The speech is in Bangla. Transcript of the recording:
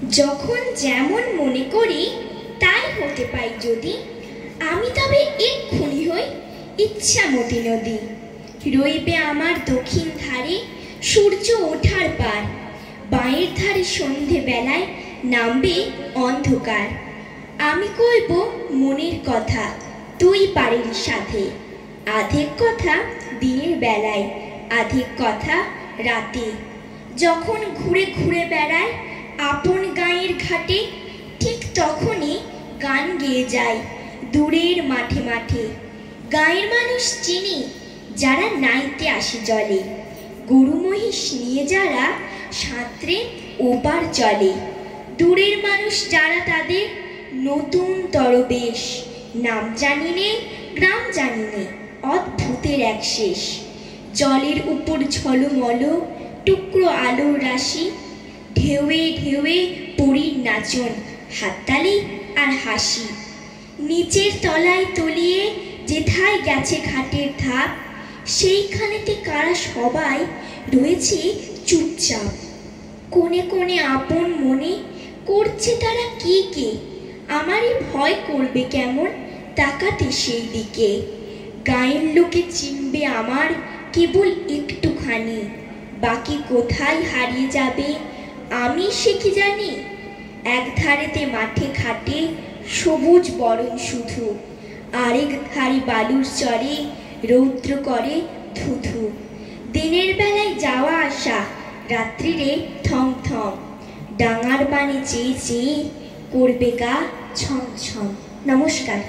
যখন যেমন মনে করি তাই হতে পাই যদি, আমি তবে এক্ষুনি হই ইচ্ছামতি নদী। রইবে আমার দক্ষিণ ধারে সূর্য ওঠার পার, বাঁয়ের ধারে সন্ধে বেলায় নামবে অন্ধকার। আমি কইব মনের কথা তুই পারের সাথে, আধেক কথা দিনের বেলায়, আধেক কথা রাতে। যখন ঘুরে ঘুরে বেড়ায় আপন গাঁয়ের ঘাটে, ঠিক তখনই গান গেয়ে যায় দূরের মাঠে মাঠে। গাঁয়ের মানুষ চিনি যারা নাইতে আসে জলে, গরু মহিষ নিয়ে যারা সাঁতরে ওপার চলে। দূরের মানুষ যারা তাদের নতুন তরবেশ, নাম জানিনে গ্রাম জানিনে অদ্ভুতের এক শেষ। জলের উপর ঝলমল টুকরো আলোর রাশি, ঢেউয়ে ঢেউয়ে পরীর নাচন, হাততালি আর হাসি। নিচের তলায় তলিয়ে যেথায় গেছে ঘাটের ধাপ, সেইখানেতে কারা সবাই রয়েছে চুপচাপ। কোণে কোণে আপন মনে করছে তারা কি কে, আমারই ভয় করবে কেমন তাকাতে সেই দিকে। গাঁয়ের লোকে চিনবে আমার কেবল একটুখানি, বাকি কোথায় হারিয়ে যাবে আমি সে কি জানি। এক ধারেতে মাঠে ঘাটে সবুজ বরণ শুধু, আরেক ধারে বালুর চরে রৌদ্র করে ধুধু। দিনের বেলায় যাওয়া আসা, রাত্রিরে থম থম, ডাঙার পানে চেয়ে চেয়ে করবে গা ছম ছম। নমস্কার।